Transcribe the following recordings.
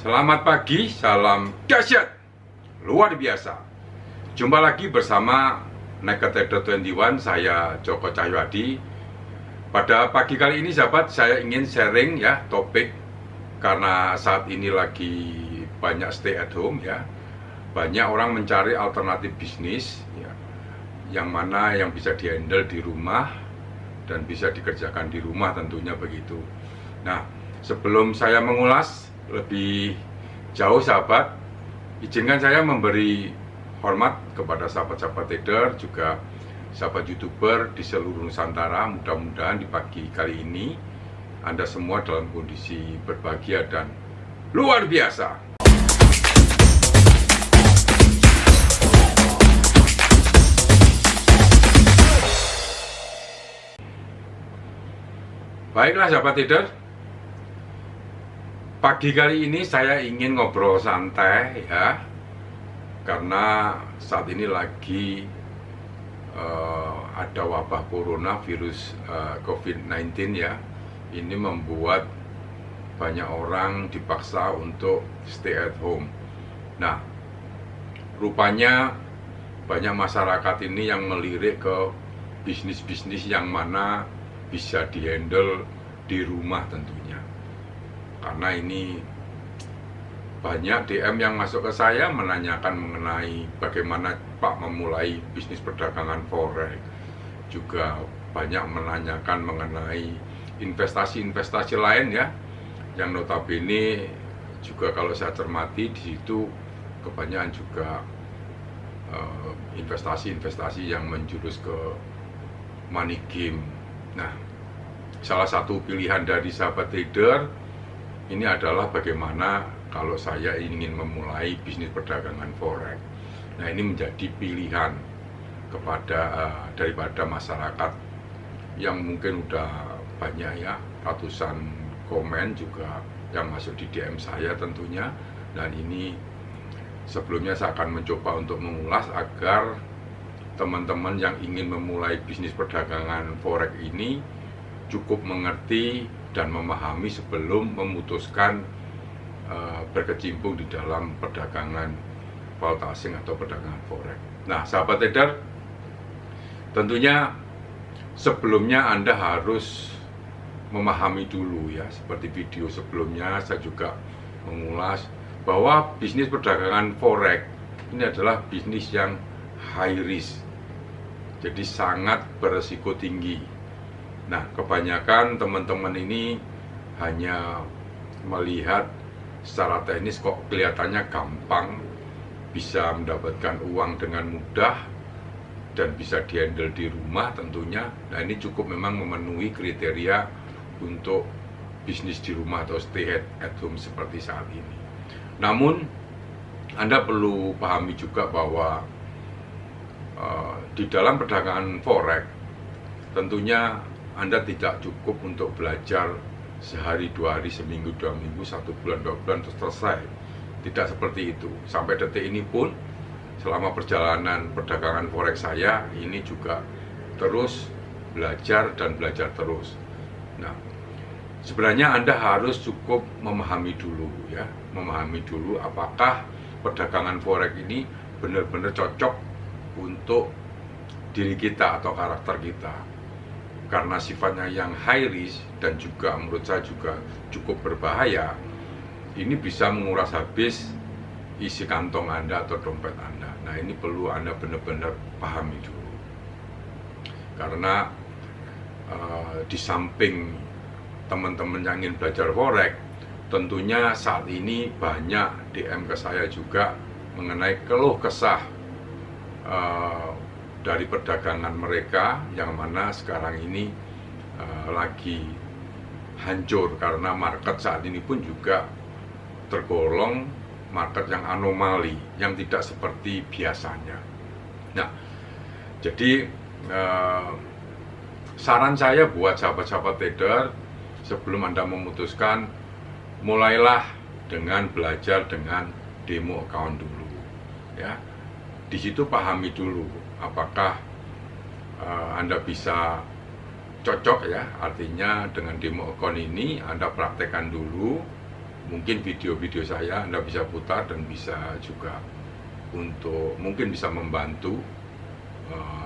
Selamat pagi, salam dahsyat luar biasa. Jumpa lagi bersama Naked Trader 21, saya Joko Cahyadi. Pada pagi kali ini sahabat, saya ingin sharing ya topik, karena saat ini lagi banyak stay at home ya. Banyak orang mencari alternatif bisnis ya, yang mana yang bisa dihandle di rumah dan bisa dikerjakan di rumah tentunya begitu. Nah, sebelum saya mengulas lebih jauh sahabat, izinkan saya memberi hormat kepada sahabat-sahabat trader, juga sahabat youtuber di seluruh Nusantara. Mudah-mudahan di pagi kali ini Anda semua dalam kondisi berbahagia dan luar biasa. Baiklah sahabat trader, pagi kali ini saya ingin ngobrol santai ya, karena saat ini lagi ada wabah corona virus COVID-19 ya. Ini membuat banyak orang dipaksa untuk stay at home. Nah, rupanya banyak masyarakat ini yang melirik ke bisnis-bisnis yang mana bisa dihandle di rumah tentunya. Karena ini banyak DM yang masuk ke saya menanyakan mengenai bagaimana Pak memulai bisnis perdagangan forex. Juga banyak menanyakan mengenai investasi-investasi lain ya, yang notabene juga kalau saya cermati di situ kebanyakan juga investasi-investasi yang menjurus ke money game. Nah, salah satu pilihan dari sahabat trader ini adalah bagaimana kalau saya ingin memulai bisnis perdagangan forex. Nah, ini menjadi pilihan kepada daripada masyarakat yang mungkin udah banyak ya, ratusan komen juga yang masuk di DM saya tentunya. Dan ini sebelumnya saya akan mencoba untuk mengulas agar teman-teman yang ingin memulai bisnis perdagangan forex ini cukup mengerti dan memahami sebelum memutuskan berkecimpung di dalam perdagangan valuta asing atau perdagangan forex. Nah, sahabat trader, tentunya sebelumnya Anda harus memahami dulu ya, seperti video sebelumnya saya juga mengulas bahwa bisnis perdagangan forex ini adalah bisnis yang high risk. Jadi sangat beresiko tinggi. Nah, kebanyakan teman-teman ini hanya melihat secara teknis kok kelihatannya gampang, bisa mendapatkan uang dengan mudah dan bisa dihandle di rumah tentunya. Nah, ini cukup memang memenuhi kriteria untuk bisnis di rumah atau stay at home seperti saat ini. Namun Anda perlu pahami juga bahwa di dalam perdagangan forex tentunya Anda tidak cukup untuk belajar sehari, 2 hari, seminggu, 2 minggu, 1 bulan, 2 bulan terus selesai. Tidak seperti itu. Sampai detik ini pun selama perjalanan perdagangan forex saya ini juga terus belajar dan belajar terus. Nah, sebenarnya Anda harus cukup memahami dulu ya, memahami dulu apakah perdagangan forex ini benar-benar cocok untuk diri kita atau karakter kita. Karena sifatnya yang high risk dan juga menurut saya juga cukup berbahaya, ini bisa menguras habis isi kantong Anda atau dompet Anda. Nah, ini perlu Anda benar-benar pahami dulu. Karena di samping teman-teman yang ingin belajar forex, tentunya saat ini banyak DM ke saya juga mengenai keluh kesah dari perdagangan mereka yang mana sekarang ini lagi hancur, karena market saat ini pun juga tergolong market yang anomali, yang tidak seperti biasanya. Nah, jadi saran saya buat sahabat-sahabat trader, sebelum Anda memutuskan, mulailah dengan belajar dengan demo account dulu ya. Di situ pahami dulu apakah Anda bisa cocok ya, artinya dengan demo account ini Anda praktekkan dulu mungkin video-video saya Anda bisa putar dan bisa juga untuk mungkin bisa membantu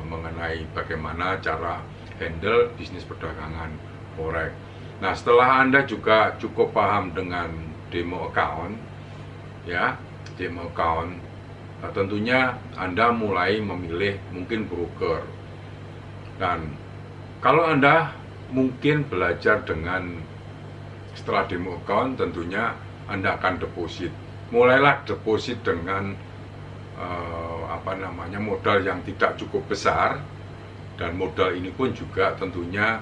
mengenai bagaimana cara handle bisnis perdagangan forex. Nah, setelah Anda juga cukup paham dengan demo account, ya, demo account, tentunya Anda mulai memilih mungkin broker. Dan kalau Anda mungkin belajar dengan setelah demo account, tentunya Anda akan deposit. Mulailah deposit dengan modal yang tidak cukup besar, dan modal ini pun juga tentunya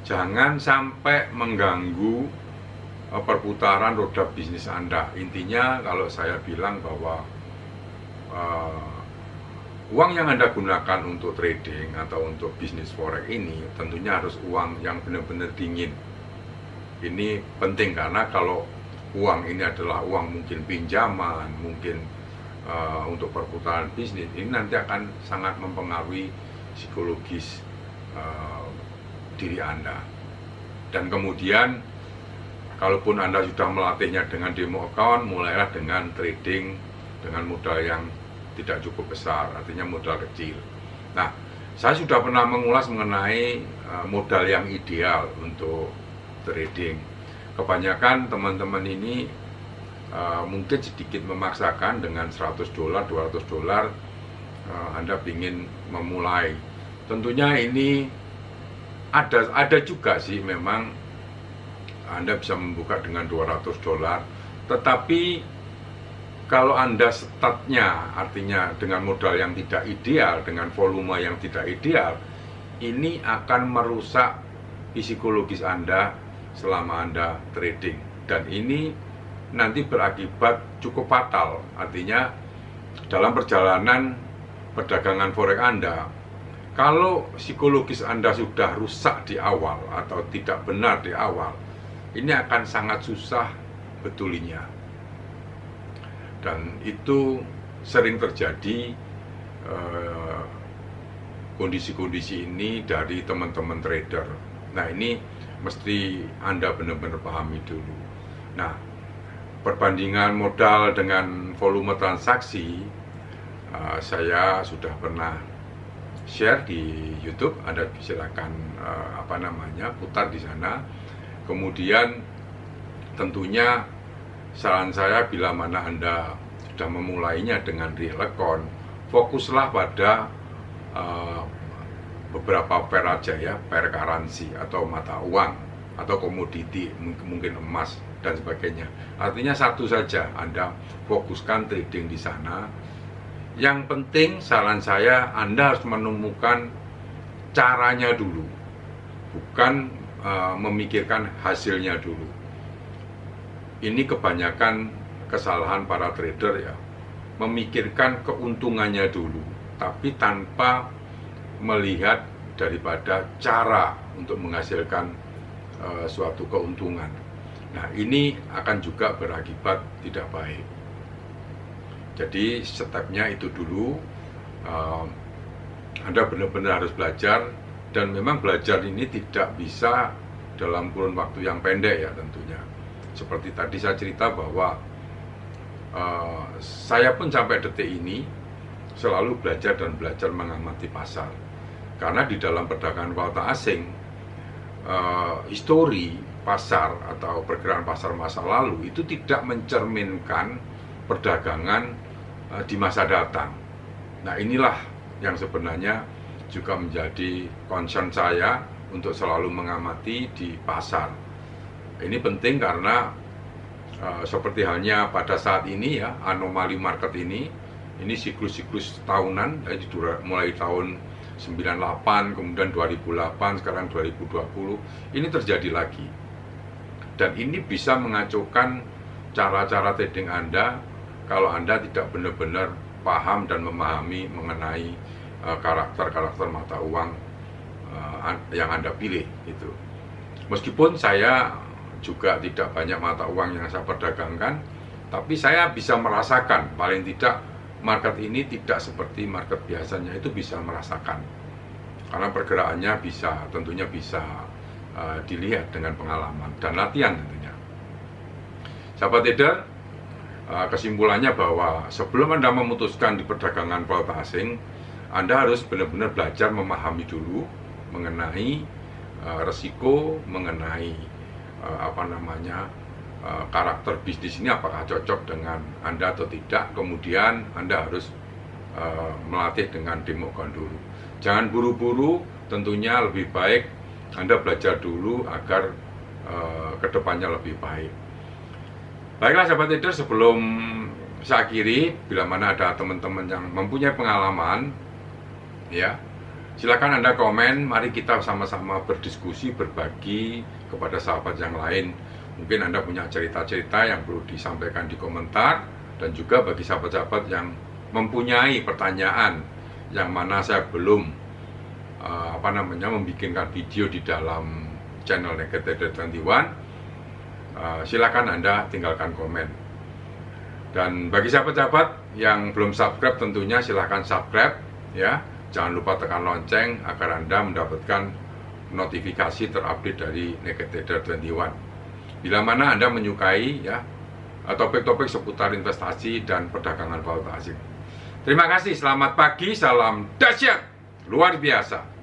jangan sampai mengganggu perputaran roda bisnis Anda. Intinya kalau saya bilang bahwa uang yang Anda gunakan untuk trading atau untuk bisnis forex ini tentunya harus uang yang benar-benar dingin. Ini penting karena kalau uang ini adalah uang mungkin pinjaman, mungkin untuk perputaran bisnis, ini nanti akan sangat mempengaruhi psikologis diri Anda. Dan kemudian kalaupun Anda sudah melatihnya dengan demo account, mulailah dengan trading dengan modal yang tidak cukup besar, artinya modal kecil. Nah, saya sudah pernah mengulas mengenai modal yang ideal untuk trading. Kebanyakan teman-teman ini mungkin sedikit memaksakan dengan $100, $200 Anda ingin memulai. Tentunya ini ada juga sih memang Anda bisa membuka dengan $200, tetapi kalau Anda startnya artinya dengan modal yang tidak ideal, dengan volume yang tidak ideal, ini akan merusak psikologis Anda selama Anda trading, dan ini nanti berakibat cukup fatal. Artinya dalam perjalanan perdagangan forex Anda, kalau psikologis Anda sudah rusak di awal atau tidak benar di awal, ini akan sangat susah betulinya. Dan itu sering terjadi kondisi-kondisi ini dari teman-teman trader. Nah, ini mesti Anda benar-benar pahami dulu. Nah, perbandingan modal dengan volume transaksi saya sudah pernah share di YouTube. Anda silakan putar di sana. Kemudian tentunya saran saya bila mana Anda sudah memulainya dengan real account, fokuslah pada beberapa pair aja ya, pair currency atau mata uang atau komoditi, mungkin emas dan sebagainya. Artinya satu saja Anda fokuskan trading di sana. Yang penting saran saya, Anda harus menemukan caranya dulu, bukan memikirkan hasilnya dulu. Ini kebanyakan kesalahan para trader ya, memikirkan keuntungannya dulu, tapi tanpa melihat daripada cara untuk menghasilkan suatu keuntungan. Nah, ini akan juga berakibat tidak baik. Jadi stepnya itu dulu, Anda benar-benar harus belajar, dan memang belajar ini tidak bisa dalam kurun waktu yang pendek ya tentunya. Seperti tadi saya cerita bahwa saya pun sampai detik ini selalu belajar dan belajar mengamati pasar. Karena di dalam perdagangan valuta asing, histori pasar atau pergerakan pasar masa lalu itu tidak mencerminkan perdagangan di masa datang. Nah, inilah yang sebenarnya juga menjadi concern saya untuk selalu mengamati di pasar. Ini penting karena seperti halnya pada saat ini ya, anomali market ini siklus-siklus tahunan, mulai tahun 98, kemudian 2008, sekarang 2020, ini terjadi lagi. Dan ini bisa mengacaukan cara-cara trading Anda kalau Anda tidak benar-benar paham dan memahami mengenai karakter-karakter mata uang yang Anda pilih itu. Meskipun saya juga tidak banyak mata uang yang saya perdagangkan, tapi saya bisa merasakan, paling tidak market ini tidak seperti market biasanya, itu bisa merasakan. Karena pergerakannya tentunya bisa dilihat dengan pengalaman dan latihan tentunya. Sahabat trader, kesimpulannya bahwa sebelum Anda memutuskan di perdagangan valuta asing, Anda harus benar-benar belajar memahami dulu mengenai resiko, mengenai karakter bisnis ini apakah cocok dengan Anda atau tidak. Kemudian Anda harus melatih dengan demokan dulu. Jangan buru-buru, tentunya lebih baik Anda belajar dulu agar kedepannya lebih baik. Baiklah sahabat trader, sebelum saya akhiri, bila mana ada teman-teman yang mempunyai pengalaman, ya silakan Anda komen, mari kita sama-sama berdiskusi, berbagi kepada sahabat yang lain. Mungkin Anda punya cerita-cerita yang perlu disampaikan di komentar, dan juga bagi sahabat-sahabat yang mempunyai pertanyaan yang mana saya belum membikinkan video di dalam channel Naked Trader 21, silakan Anda tinggalkan komen. Dan bagi sahabat-sahabat yang belum subscribe, tentunya silakan subscribe ya. Jangan lupa tekan lonceng agar Anda mendapatkan notifikasi terupdate dari Naked Trader 21. Bila mana Anda menyukai ya topik-topik seputar investasi dan perdagangan valuta asing. Terima kasih, selamat pagi, salam dahsyat luar biasa.